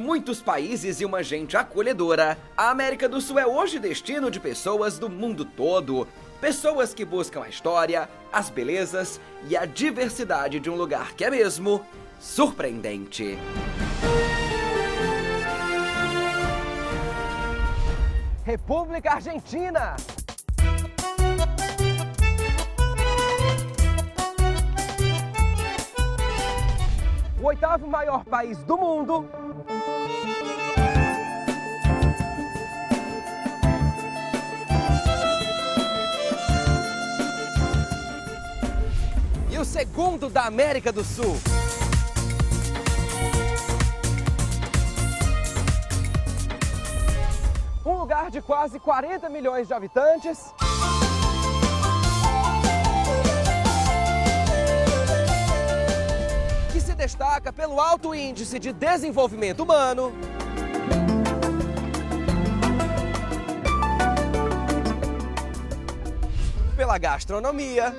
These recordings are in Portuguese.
muitos países e uma gente acolhedora, a América do Sul é hoje destino de pessoas do mundo todo. Pessoas que buscam a história, as belezas e a diversidade de um lugar que é mesmo surpreendente. República Argentina! O oitavo maior país do mundo. E o segundo da América do Sul. Um lugar de quase 40 milhões de habitantes. Que se destaca pelo alto índice de desenvolvimento humano. Pela gastronomia.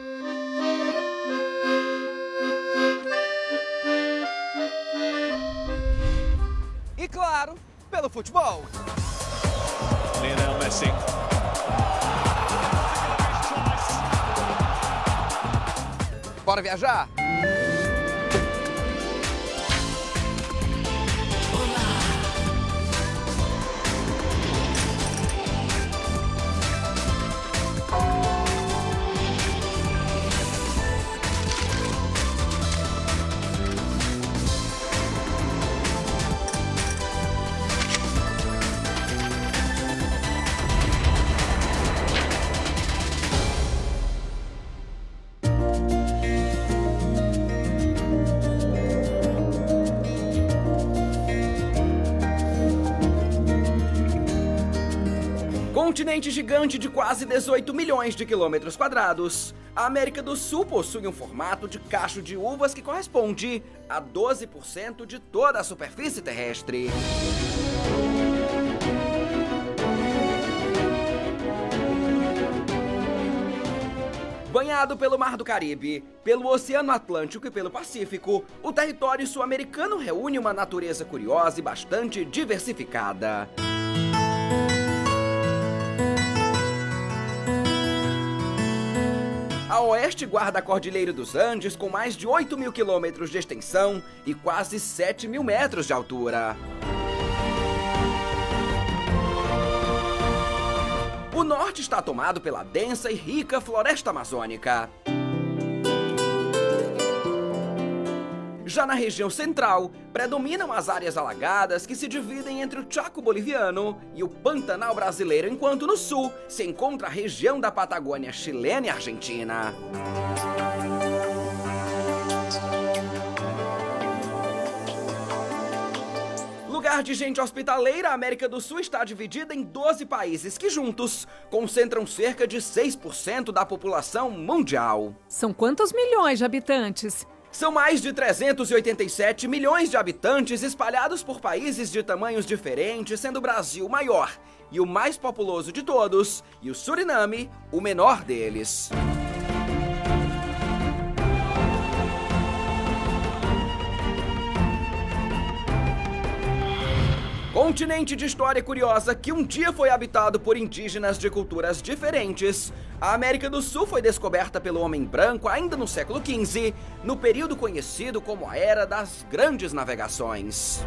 E claro, pelo futebol. Lionel Messi. Bora viajar? Continente gigante de quase 18 milhões de quilômetros quadrados, a América do Sul possui um formato de cacho de uvas que corresponde a 12% de toda a superfície terrestre. Banhado pelo Mar do Caribe, pelo Oceano Atlântico e pelo Pacífico, o território sul-americano reúne uma natureza curiosa e bastante diversificada. A oeste guarda a Cordilheira dos Andes, com mais de 8 mil quilômetros de extensão e quase 7 mil metros de altura. O norte está tomado pela densa e rica floresta amazônica. Já na região central, predominam as áreas alagadas que se dividem entre o Chaco boliviano e o Pantanal brasileiro, enquanto no sul se encontra a região da Patagônia chilena e argentina. Lugar de gente hospitaleira, a América do Sul está dividida em 12 países que juntos concentram cerca de 6% da população mundial. São quantos milhões de habitantes? São mais de 387 milhões de habitantes espalhados por países de tamanhos diferentes, sendo o Brasil o maior e o mais populoso de todos, e o Suriname o menor deles. Continente de história curiosa que um dia foi habitado por indígenas de culturas diferentes, a América do Sul foi descoberta pelo homem branco ainda no século XV, no período conhecido como a Era das Grandes Navegações.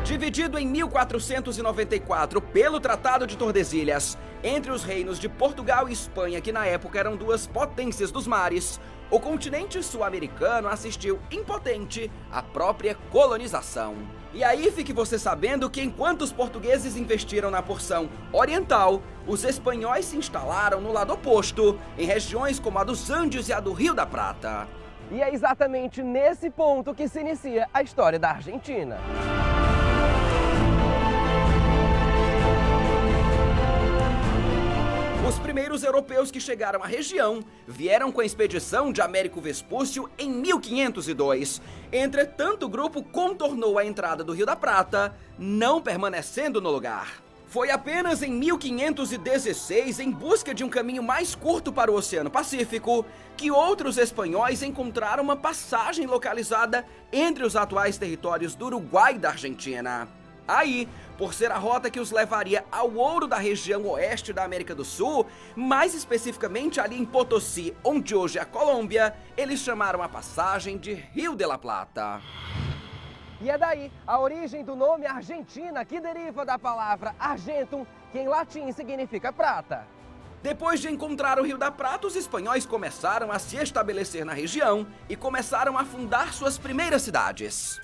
Dividido em 1494 pelo Tratado de Tordesilhas entre os reinos de Portugal e Espanha, que na época eram duas potências dos mares, o continente sul-americano assistiu impotente à própria colonização. E aí fique você sabendo que enquanto os portugueses investiram na porção oriental, os espanhóis se instalaram no lado oposto, em regiões como a dos Andes e a do Rio da Prata. E é exatamente nesse ponto que se inicia a história da Argentina. Os primeiros europeus que chegaram à região vieram com a expedição de Américo Vespúcio em 1502. Entretanto, o grupo contornou a entrada do Rio da Prata, não permanecendo no lugar. Foi apenas em 1516, em busca de um caminho mais curto para o Oceano Pacífico, que outros espanhóis encontraram uma passagem localizada entre os atuais territórios do Uruguai e da Argentina. Aí, por ser a rota que os levaria ao ouro da região oeste da América do Sul, mais especificamente ali em Potosí, onde hoje é a Colômbia, eles chamaram a passagem de Rio de la Plata. E é daí a origem do nome Argentina, que deriva da palavra argentum, que em latim significa prata. Depois de encontrar o Rio da Prata, os espanhóis começaram a se estabelecer na região e começaram a fundar suas primeiras cidades.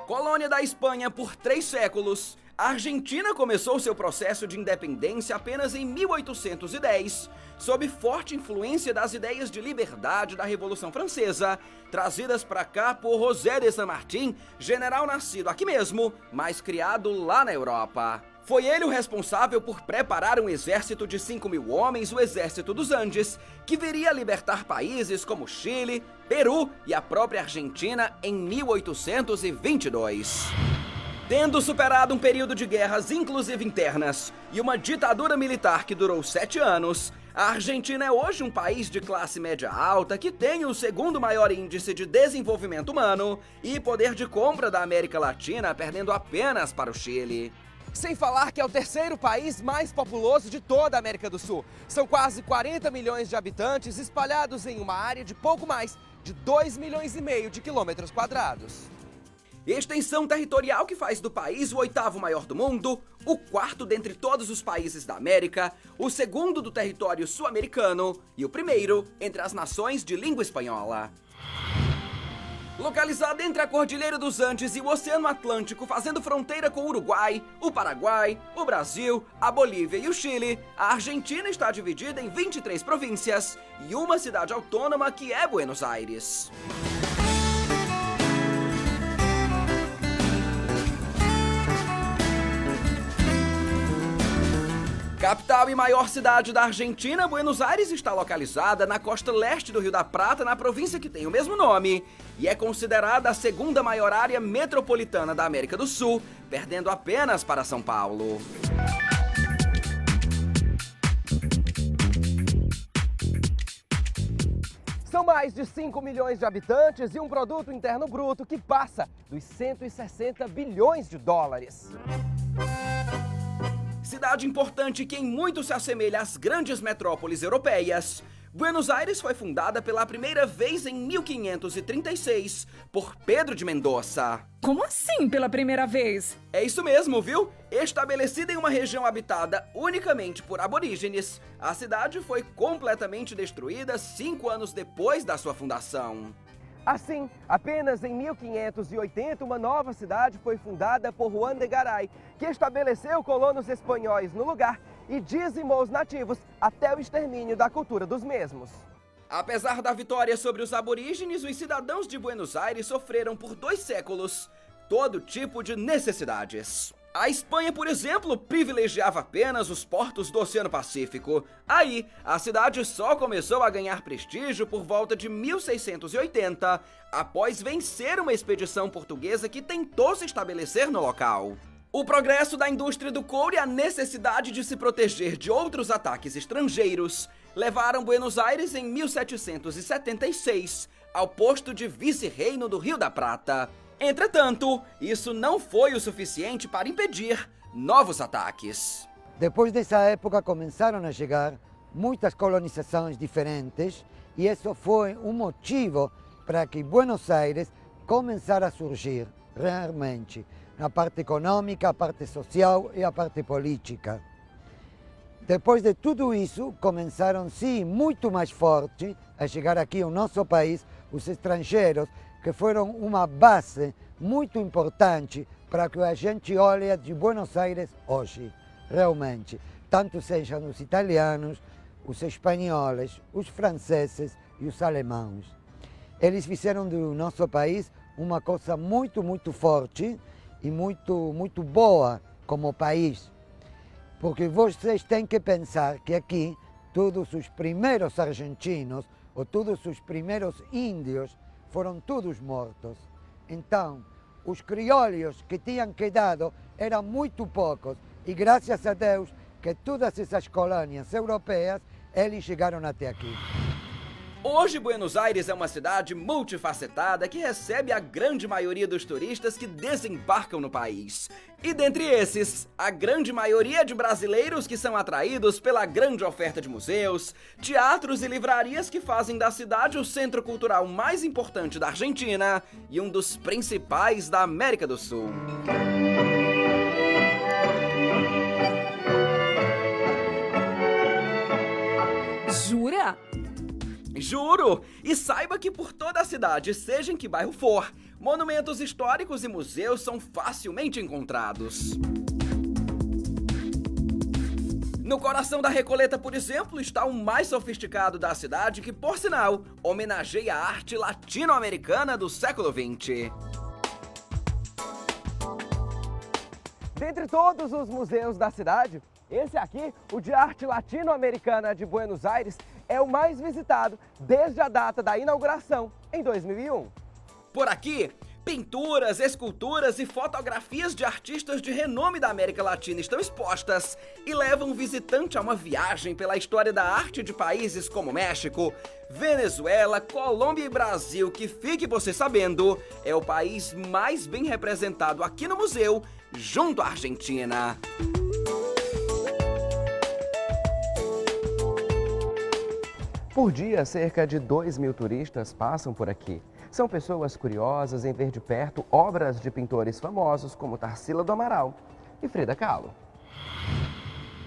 Colônia da Espanha por 3 séculos, a Argentina começou seu processo de independência apenas em 1810, sob forte influência das ideias de liberdade da Revolução Francesa, trazidas para cá por José de San Martín, general nascido aqui mesmo, mas criado lá na Europa. Foi ele o responsável por preparar um exército de 5.000 homens, o Exército dos Andes, que viria a libertar países como Chile, Peru e a própria Argentina em 1822. Tendo superado um período de guerras, inclusive internas, e uma ditadura militar que durou 7 anos, a Argentina é hoje um país de classe média alta que tem o segundo maior índice de desenvolvimento humano e poder de compra da América Latina, perdendo apenas para o Chile. Sem falar que é o terceiro país mais populoso de toda a América do Sul. São quase 40 milhões de habitantes espalhados em uma área de pouco mais de 2,5 milhões de quilômetros quadrados. Extensão territorial que faz do país o 8º maior do mundo, o 4º dentre todos os países da América, o 2º do território sul-americano e o 1º entre as nações de língua espanhola. Localizada entre a Cordilheira dos Andes e o Oceano Atlântico, fazendo fronteira com o Uruguai, o Paraguai, o Brasil, a Bolívia e o Chile, a Argentina está dividida em 23 províncias e uma cidade autônoma que é Buenos Aires. Capital e maior cidade da Argentina, Buenos Aires está localizada na costa leste do Rio da Prata, na província que tem o mesmo nome, e é considerada a 2ª maior área metropolitana da América do Sul, perdendo apenas para São Paulo. São mais de 5 milhões de habitantes e um produto interno bruto que passa dos 160 bilhões de dólares. Cidade importante que em muito se assemelha às grandes metrópoles europeias, Buenos Aires foi fundada pela primeira vez em 1536 por Pedro de Mendoza. Como assim pela primeira vez? É isso mesmo, viu? Estabelecida em uma região habitada unicamente por aborígenes, a cidade foi completamente destruída 5 anos depois da sua fundação. Assim, apenas em 1580, uma nova cidade foi fundada por Juan de Garay, que estabeleceu colonos espanhóis no lugar e dizimou os nativos até o extermínio da cultura dos mesmos. Apesar da vitória sobre os aborígenes, os cidadãos de Buenos Aires sofreram por 2 séculos todo tipo de necessidades. A Espanha, por exemplo, privilegiava apenas os portos do Oceano Pacífico. Aí, a cidade só começou a ganhar prestígio por volta de 1680, após vencer uma expedição portuguesa que tentou se estabelecer no local. O progresso da indústria do couro e a necessidade de se proteger de outros ataques estrangeiros levaram Buenos Aires, em 1776, ao posto de vice-reino do Rio da Prata. Entretanto, isso não foi o suficiente para impedir novos ataques. Depois dessa época começaram a chegar muitas colonizações diferentes e isso foi um motivo para que Buenos Aires começara a surgir realmente na parte econômica, a parte social e a parte política. Depois de tudo isso, começaram sim muito mais forte a chegar aqui ao nosso país os estrangeiros, que foram uma base muito importante para que a gente olhe de Buenos Aires hoje, realmente. Tanto sejam os italianos, os espanhóis, os franceses e os alemães. Eles fizeram do nosso país uma coisa muito, muito forte e muito boa como país. Porque vocês têm que pensar que aqui todos os primeiros argentinos ou todos os primeiros índios foram todos mortos. Então, os criollos que tinham quedado eram muito poucos e graças a Deus que todas essas colônias europeias eles chegaram até aqui. Hoje, Buenos Aires é uma cidade multifacetada que recebe a grande maioria dos turistas que desembarcam no país. E dentre esses, a grande maioria de brasileiros que são atraídos pela grande oferta de museus, teatros e livrarias que fazem da cidade o centro cultural mais importante da Argentina e um dos principais da América do Sul. Jura? Juro! E saiba que por toda a cidade, seja em que bairro for, monumentos históricos e museus são facilmente encontrados. No coração da Recoleta, por exemplo, está o mais sofisticado da cidade que, por sinal, homenageia a arte latino-americana do século XX. Dentre todos os museus da cidade, esse aqui, o de arte latino-americana de Buenos Aires, é o mais visitado desde a data da inauguração, em 2001. Por aqui, pinturas, esculturas e fotografias de artistas de renome da América Latina estão expostas e levam o visitante a uma viagem pela história da arte de países como México, Venezuela, Colômbia e Brasil, que, fique você sabendo, é o país mais bem representado aqui no museu, junto à Argentina. Por dia, cerca de 2.000 turistas passam por aqui. São pessoas curiosas em ver de perto obras de pintores famosos como Tarsila do Amaral e Frida Kahlo.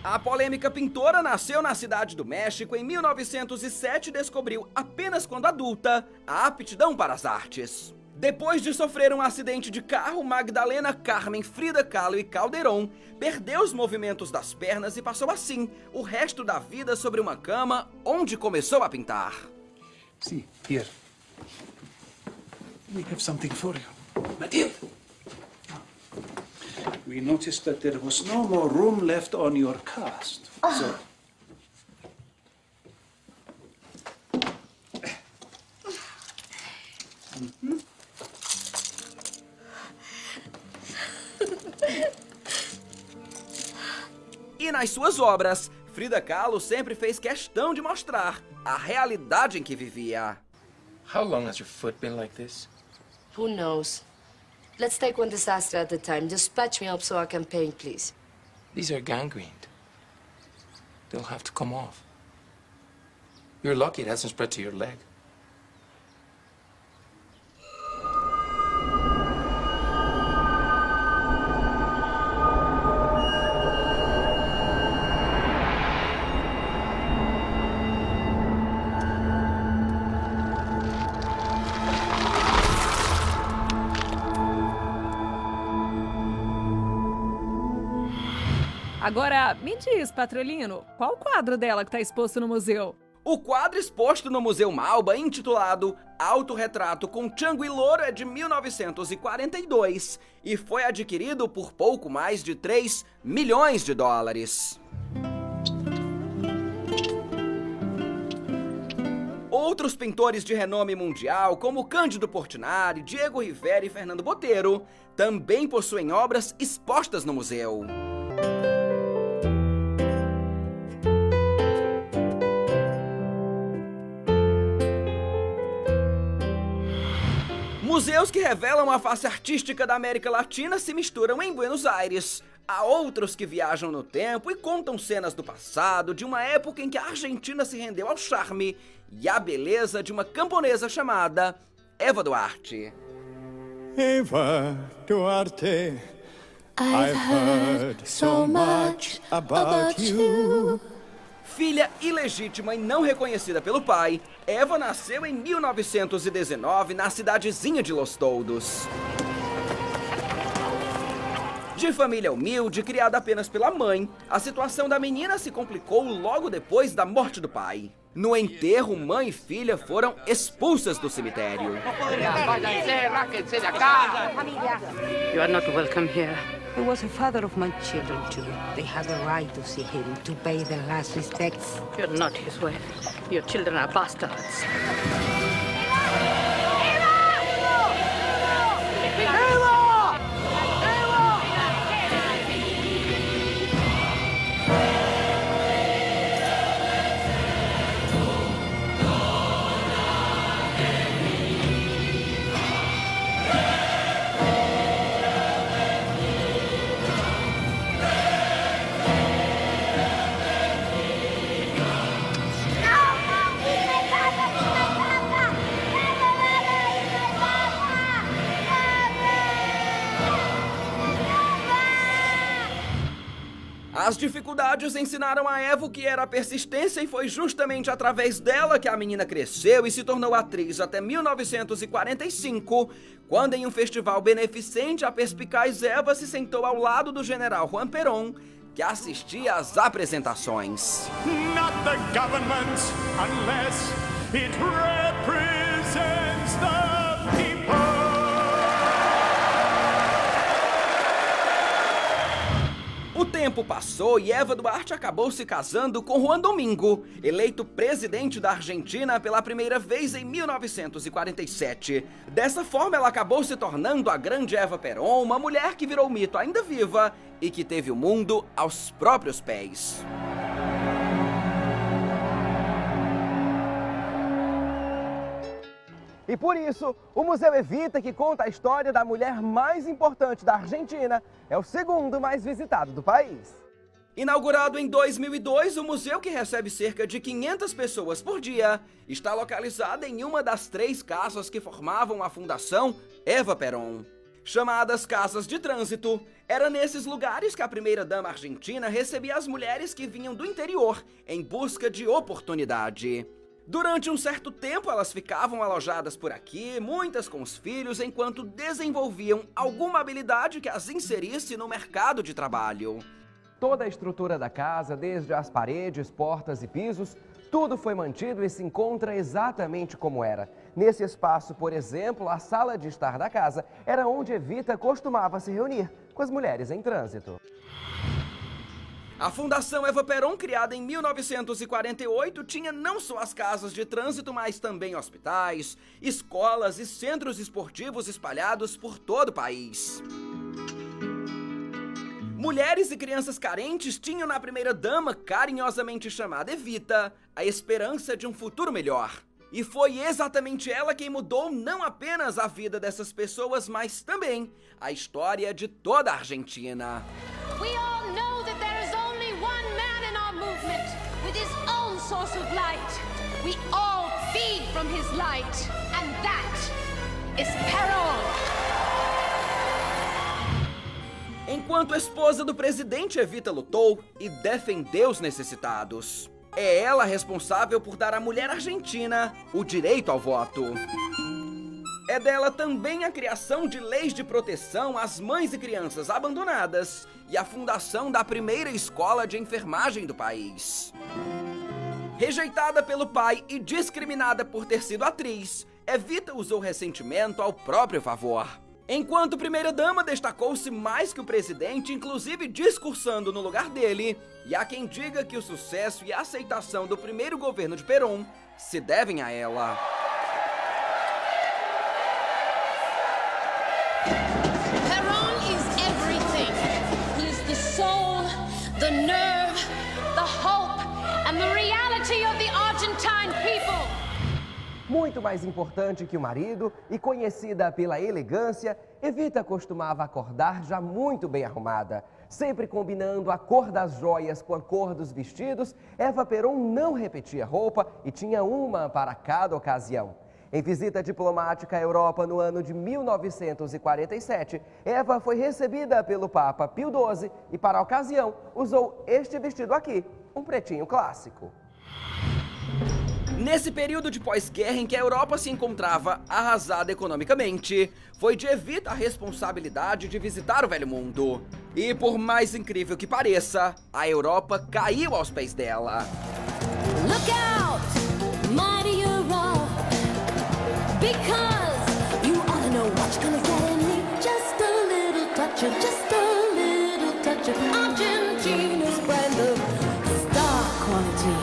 A polêmica pintora nasceu na cidade do México em 1907 e descobriu, apenas quando adulta, a aptidão para as artes. Depois de sofrer um acidente de carro, Magdalena Carmen Frida Kahlo e Calderón perdeu os movimentos das pernas e passou assim o resto da vida sobre uma cama, onde começou a pintar. See, here. We have something for you. Matilde! We noticed that there was no more room left on your cast. So... E nas suas obras, Frida Kahlo sempre fez questão de mostrar a realidade em que vivia. How long has your foot been like this? Who knows? Let's take one disaster at a time. Just patch me up so I can paint, please. These are gangrened. They'll have to come off. You're lucky it hasn't spread to your leg. Agora, me diz, Patrolino, qual o quadro dela que está exposto no museu? O quadro exposto no Museu Malba, intitulado Autorretrato com Chango e Louro, é de 1942 e foi adquirido por pouco mais de 3 milhões de dólares. Outros pintores de renome mundial, como Cândido Portinari, Diego Rivera e Fernando Botelho, também possuem obras expostas no museu. Museus que revelam a face artística da América Latina se misturam em Buenos Aires. Há outros que viajam no tempo e contam cenas do passado, de uma época em que a Argentina se rendeu ao charme e à beleza de uma camponesa chamada Eva Duarte. Eva Duarte, I've heard so much about you. Filha ilegítima e não reconhecida pelo pai, Eva nasceu em 1919 na cidadezinha de Los Toldos. De família humilde, criada apenas pela mãe, a situação da menina se complicou logo depois da morte do pai. No enterro, mãe e filha foram expulsas do cemitério. You are not welcome here. He was the father of my children, too. They have the right to see him, to pay their last respects. You're not his wife. Your children are bastards. Eva! As dificuldades ensinaram a Eva o que era a persistência e foi justamente através dela que a menina cresceu e se tornou atriz até 1945, quando em um festival beneficente a perspicaz Eva se sentou ao lado do general Juan Perón, que assistia às apresentações. Not the government unless it represents the people. O tempo passou e Eva Duarte acabou se casando com Juan Domingo, eleito presidente da Argentina pela primeira vez em 1947. Dessa forma, ela acabou se tornando a grande Eva Perón, uma mulher que virou mito ainda viva e que teve o mundo aos próprios pés. E por isso, o Museu Evita, que conta a história da mulher mais importante da Argentina, é o segundo mais visitado do país. Inaugurado em 2002, o museu, que recebe cerca de 500 pessoas por dia, está localizado em uma das 3 casas que formavam a Fundação Eva Perón. Chamadas casas de trânsito, era nesses lugares que a primeira-dama argentina recebia as mulheres que vinham do interior em busca de oportunidade. Durante um certo tempo, elas ficavam alojadas por aqui, muitas com os filhos, enquanto desenvolviam alguma habilidade que as inserisse no mercado de trabalho. Toda a estrutura da casa, desde as paredes, portas e pisos, tudo foi mantido e se encontra exatamente como era. Nesse espaço, por exemplo, a sala de estar da casa era onde Evita costumava se reunir com as mulheres em trânsito. A Fundação Eva Perón, criada em 1948, tinha não só as casas de trânsito, mas também hospitais, escolas e centros esportivos espalhados por todo o país. Mulheres e crianças carentes tinham na primeira-dama, carinhosamente chamada Evita, a esperança de um futuro melhor. E foi exatamente ela quem mudou não apenas a vida dessas pessoas, mas também a história de toda a Argentina. We all know that there is only one man in our movement with his own source of light. We all feed from his light, and that is Perón. Enquanto esposa do presidente, Evita lutou e defendeu os necessitados. É ela responsável por dar à mulher argentina o direito ao voto. É dela também a criação de leis de proteção às mães e crianças abandonadas e a fundação da primeira escola de enfermagem do país. Rejeitada pelo pai e discriminada por ter sido atriz, Evita usou ressentimento ao próprio favor. Enquanto primeira-dama, destacou-se mais que o presidente, inclusive discursando no lugar dele, e há quem diga que o sucesso e a aceitação do primeiro governo de Perón se devem a ela. Perón is everything. He is the soul, the nerve, the hope, and the reality of the Argentine people. Muito mais importante que o marido e conhecida pela elegância, Evita costumava acordar já muito bem arrumada. Sempre combinando a cor das joias com a cor dos vestidos, Eva Perón não repetia roupa e tinha uma para cada ocasião. Em visita diplomática à Europa no ano de 1947, Eva foi recebida pelo Papa Pio XII e, para a ocasião, usou este vestido aqui, um pretinho clássico. Nesse período de pós-guerra em que a Europa se encontrava arrasada economicamente, foi de Evita a responsabilidade de visitar o Velho Mundo. E por mais incrível que pareça, a Europa caiu aos pés dela. Look out, mighty Europe, because you ought to know what you're gonna get in me. Just a little touch of Argentina's brand of star quality.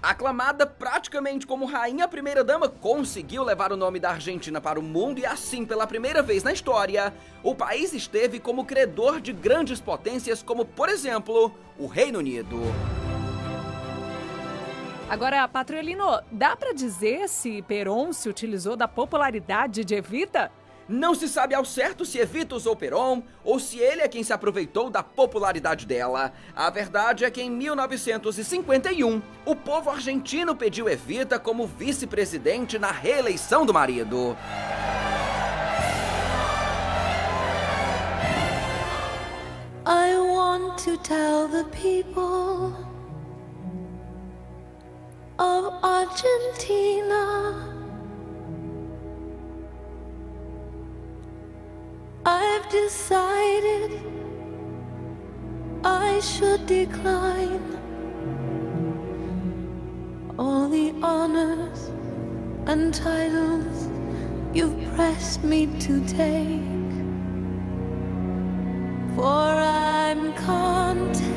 Aclamada praticamente como rainha, a primeira-dama conseguiu levar o nome da Argentina para o mundo e assim, pela primeira vez na história, o país esteve como credor de grandes potências como, por exemplo, o Reino Unido. Agora, Patrolino, dá pra dizer se Perón se utilizou da popularidade de Evita? Não se sabe ao certo se Evita usou Perón ou se ele é quem se aproveitou da popularidade dela. A verdade é que em 1951, o povo argentino pediu Evita como vice-presidente na reeleição do marido. to tell the people of Argentina I've decided I should decline all the honors and titles you've pressed me to take, for I'm contented.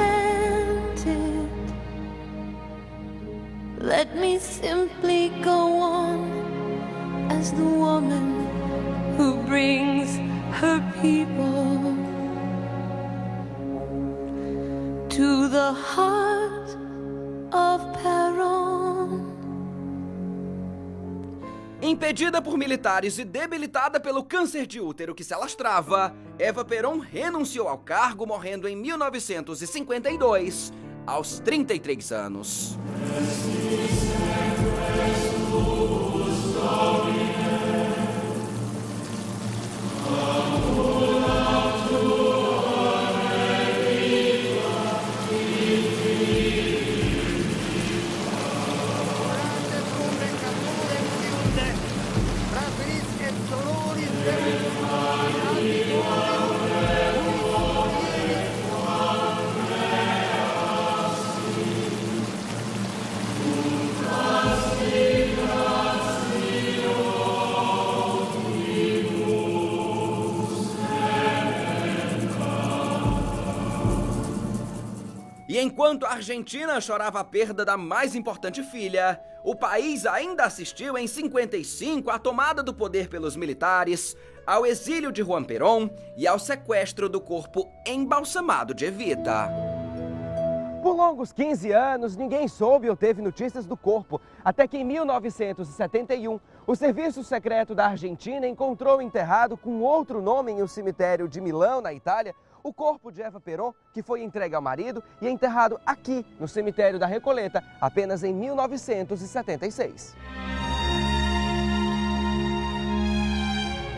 Let me simply go on as the woman who brings her people to the heart of Perón. Impedida por militares e debilitada pelo câncer de útero que se alastrava, Eva Perón renunciou ao cargo, morrendo em 1952, aos 33 anos. E enquanto a Argentina chorava a perda da mais importante filha, o país ainda assistiu em 55 à tomada do poder pelos militares, ao exílio de Juan Perón e ao sequestro do corpo embalsamado de Evita. Por longos 15 anos, ninguém soube ou teve notícias do corpo, até que em 1971, o Serviço Secreto da Argentina encontrou enterrado com outro nome em um cemitério de Milão, na Itália, o corpo de Eva Perón, que foi entregue ao marido e enterrado aqui, no cemitério da Recoleta, apenas em 1976.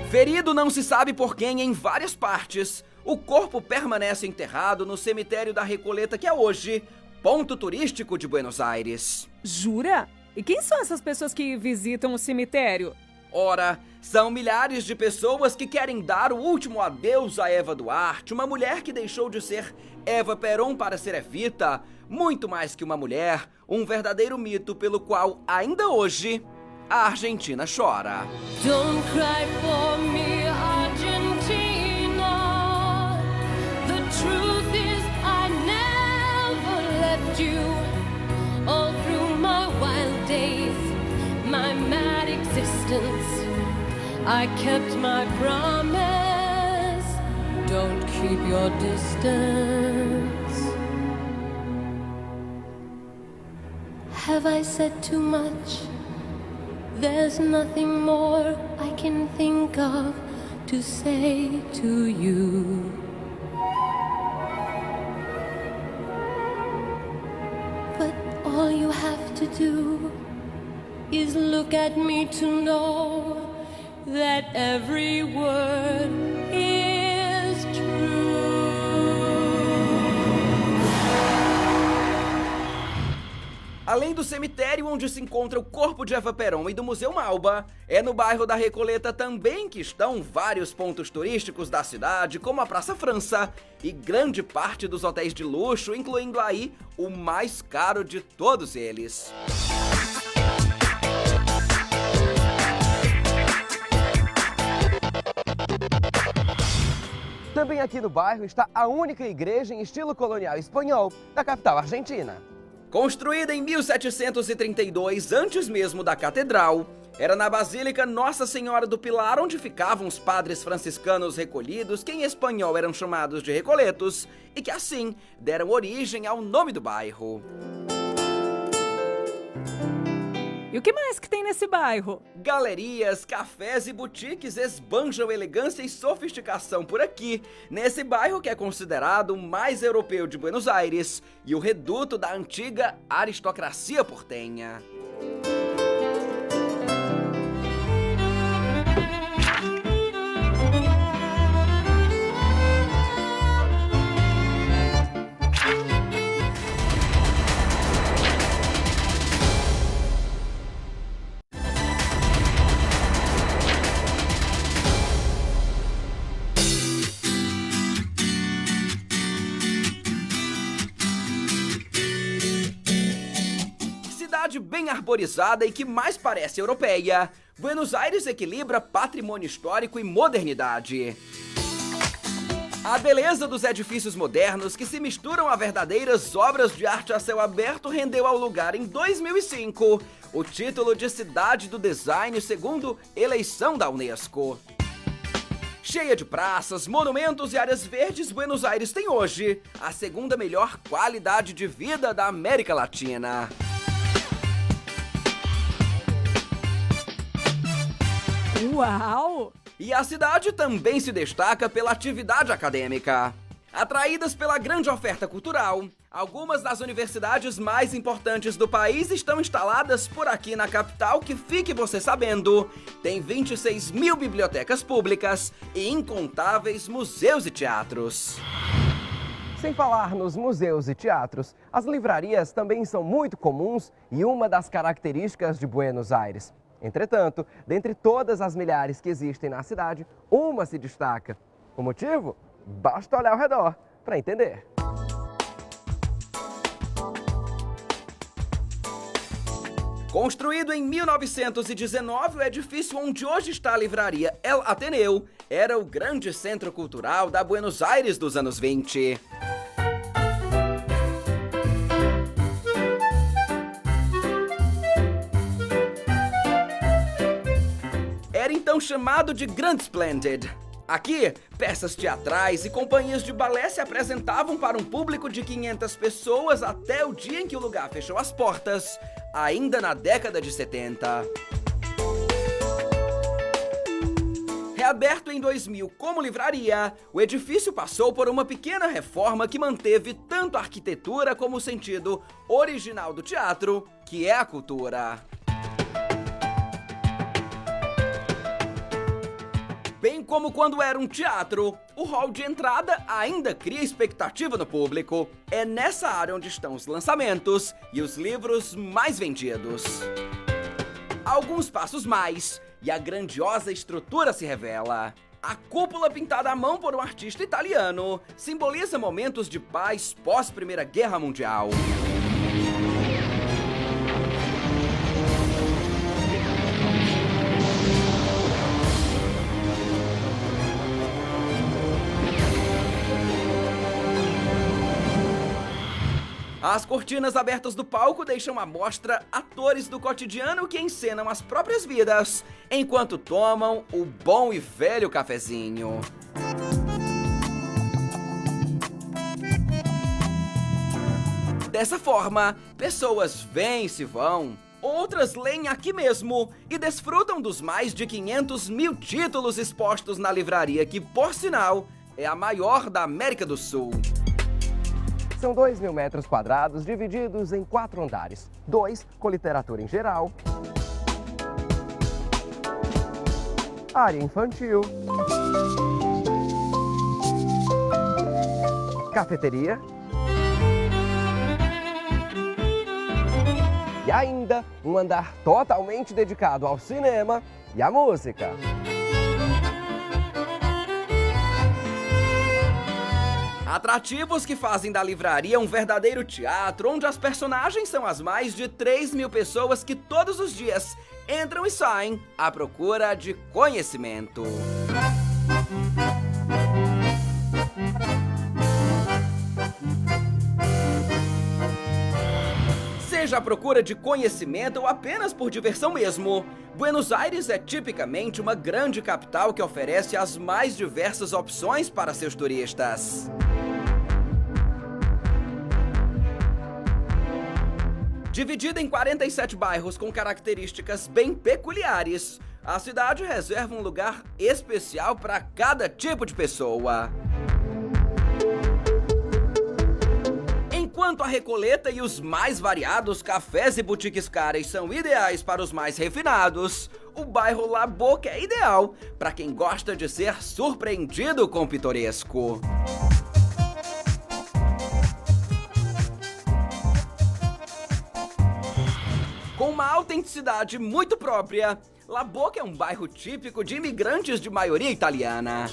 Ferido não se sabe por quem em várias partes, o corpo permanece enterrado no cemitério da Recoleta, que é hoje ponto turístico de Buenos Aires. Jura? E quem são essas pessoas que visitam o cemitério? Ora, são milhares de pessoas que querem dar o último adeus a Eva Duarte, uma mulher que deixou de ser Eva Perón para ser Evita, muito mais que uma mulher, um verdadeiro mito pelo qual, ainda hoje, a Argentina chora. Don't cry for me, Argentina. The truth is I never left you. All through my wild days, my mad existence, I kept my promise. Don't keep your distance. Have I said too much? There's nothing more I can think of to say to you. But all you have to do is look at me to know that every word is true. Além do cemitério onde se encontra o corpo de Eva Perón e do Museu Malba, é no bairro da Recoleta também que estão vários pontos turísticos da cidade, como a Praça França e grande parte dos hotéis de luxo, incluindo aí o mais caro de todos eles. Também aqui no bairro está a única igreja em estilo colonial espanhol da capital argentina. Construída em 1732, antes mesmo da catedral, era na Basílica Nossa Senhora do Pilar onde ficavam os padres franciscanos recolhidos, que em espanhol eram chamados de recoletos, e que assim deram origem ao nome do bairro. E o que mais que tem nesse bairro? Galerias, cafés e boutiques esbanjam elegância e sofisticação por aqui, nesse bairro que é considerado o mais europeu de Buenos Aires e o reduto da antiga aristocracia portenha. cidade bem arborizada e que mais parece europeia, Buenos Aires equilibra patrimônio histórico e modernidade. A beleza dos edifícios modernos que se misturam a verdadeiras obras de arte a céu aberto rendeu ao lugar em 2005 o título de Cidade do Design segundo eleição da Unesco. Cheia de praças, monumentos e áreas verdes, Buenos Aires tem hoje a segunda melhor qualidade de vida da América Latina. Uau! E a cidade também se destaca pela atividade acadêmica. Atraídas pela grande oferta cultural, algumas das universidades mais importantes do país estão instaladas por aqui na capital, que, fique você sabendo, tem 26 mil bibliotecas públicas e incontáveis museus e teatros. Sem falar nos museus e teatros, as livrarias também são muito comuns e uma das características de Buenos Aires. Entretanto, dentre todas as milhares que existem na cidade, uma se destaca. O motivo? Basta olhar ao redor para entender. Construído em 1919, o edifício onde hoje está a livraria El Ateneu era o grande centro cultural da Buenos Aires dos anos 20. Era então chamado de Grand Splendid. Aqui, peças teatrais e companhias de balé se apresentavam para um público de 500 pessoas até o dia em que o lugar fechou as portas, ainda na década de 70. Reaberto em 2000 como livraria, o edifício passou por uma pequena reforma que manteve tanto a arquitetura como o sentido original do teatro, que é a cultura. Bem como quando era um teatro, o hall de entrada ainda cria expectativa no público. É nessa área onde estão os lançamentos e os livros mais vendidos. Alguns passos mais e a grandiosa estrutura se revela. A cúpula pintada à mão por um artista italiano simboliza momentos de paz pós-Primeira Guerra Mundial. As cortinas abertas do palco deixam à mostra atores do cotidiano que encenam as próprias vidas, enquanto tomam o bom e velho cafezinho. Dessa forma, pessoas vêm e se vão, outras leem aqui mesmo e desfrutam dos mais de 500 mil títulos expostos na livraria, que, por sinal, é a maior da América do Sul. São 2.000 metros quadrados divididos em 4 andares. 2 com literatura em geral, área infantil, cafeteria e ainda um andar totalmente dedicado ao cinema e à música. Atrativos que fazem da livraria um verdadeiro teatro, onde as personagens são as mais de 3.000 pessoas que todos os dias entram e saem à procura de conhecimento. Seja à procura de conhecimento ou apenas por diversão mesmo, Buenos Aires é tipicamente uma grande capital que oferece as mais diversas opções para seus turistas. Dividida em 47 bairros com características bem peculiares, a cidade reserva um lugar especial para cada tipo de pessoa. Enquanto a Recoleta e os mais variados cafés e boutiques caras são ideais para os mais refinados, o bairro La Boca é ideal para quem gosta de ser surpreendido com o pitoresco. Com uma autenticidade muito própria, La Boca é um bairro típico de imigrantes de maioria italiana.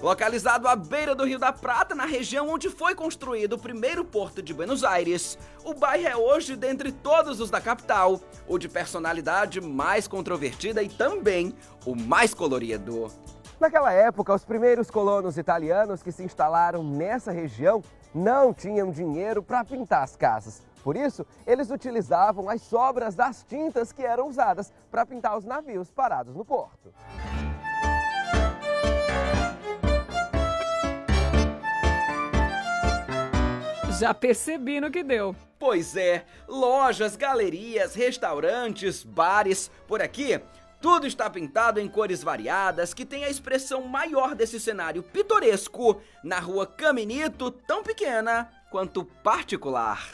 Localizado à beira do Rio da Prata, na região onde foi construído o primeiro porto de Buenos Aires, o bairro é hoje, dentre todos os da capital, o de personalidade mais controvertida e também o mais colorido. Naquela época, os primeiros colonos italianos que se instalaram nessa região não tinham dinheiro para pintar as casas. Por isso, eles utilizavam as sobras das tintas que eram usadas para pintar os navios parados no porto. Já percebi no que deu. Pois é, lojas, galerias, restaurantes, bares, por aqui, tudo está pintado em cores variadas que tem a expressão maior desse cenário pitoresco na rua Caminito, tão pequena quanto particular.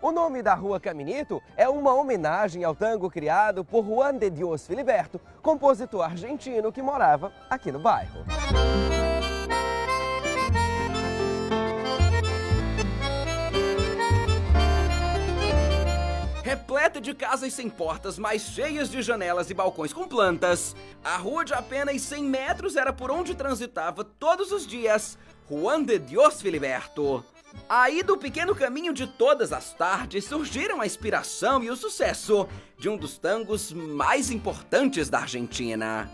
O nome da Rua Caminito é uma homenagem ao tango criado por Juan de Dios Filiberto, compositor argentino que morava aqui no bairro. Repleta de casas sem portas, mas cheias de janelas e balcões com plantas, a rua de apenas 100 metros era por onde transitava todos os dias Juan de Dios Filiberto. Aí do pequeno caminho de todas as tardes surgiram a inspiração e o sucesso de um dos tangos mais importantes da Argentina.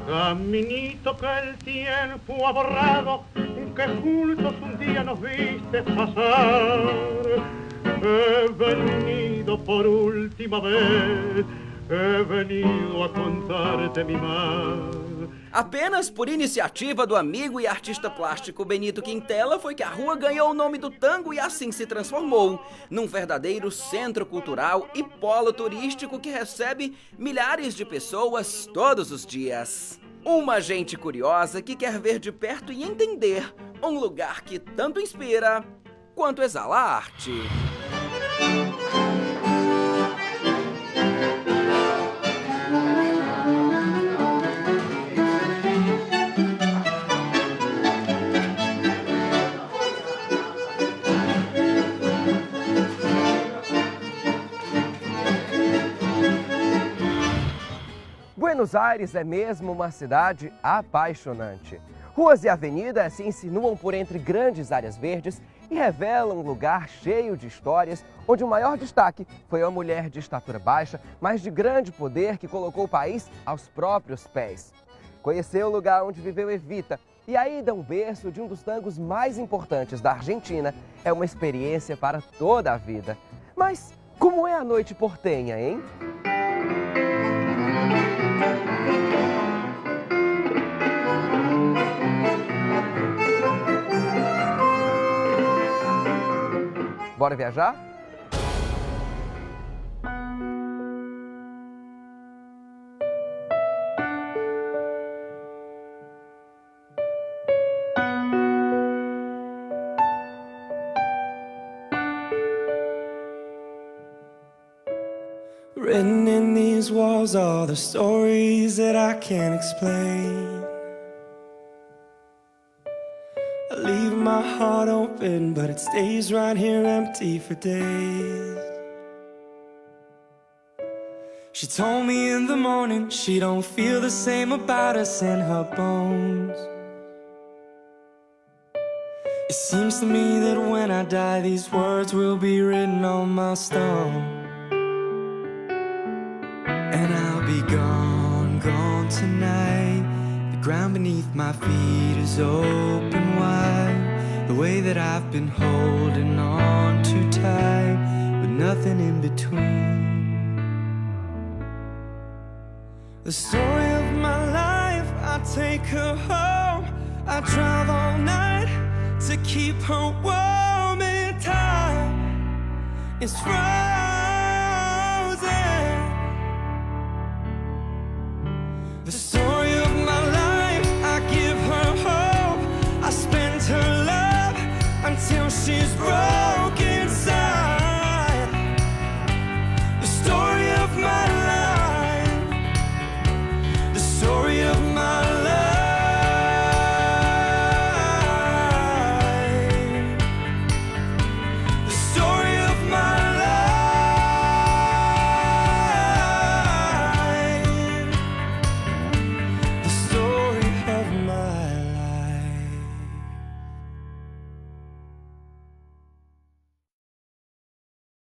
Caminito que el tiempo ha borrado, que juntos un día nos viste pasar. He venido por última vez, he venido a contarte mi mal. Apenas por iniciativa do amigo e artista plástico Benito Quintela foi que a rua ganhou o nome do tango e assim se transformou num verdadeiro centro cultural e polo turístico que recebe milhares de pessoas todos os dias. Uma gente curiosa que quer ver de perto e entender um lugar que tanto inspira quanto exala arte. Buenos Aires é mesmo uma cidade apaixonante. Ruas e avenidas se insinuam por entre grandes áreas verdes e revelam um lugar cheio de histórias, onde o maior destaque foi uma mulher de estatura baixa, mas de grande poder que colocou o país aos próprios pés. Conheceu o lugar onde viveu Evita e a ida a um berço de um dos tangos mais importantes da Argentina é uma experiência para toda a vida. Mas como é a noite portenha, hein? Bora viajar? Written in these walls are the stories that I can't explain. I leave my heart open, but it stays right here empty for days. She told me in the morning she don't feel the same about us in her bones. It seems to me that when I die, these words will be written on my stone. And I'll be gone, gone tonight. The ground beneath my feet is open wide. The way that I've been holding on too tight, with nothing in between. The story of my life, I take her home. I drive all night to keep her warm in time. It's right.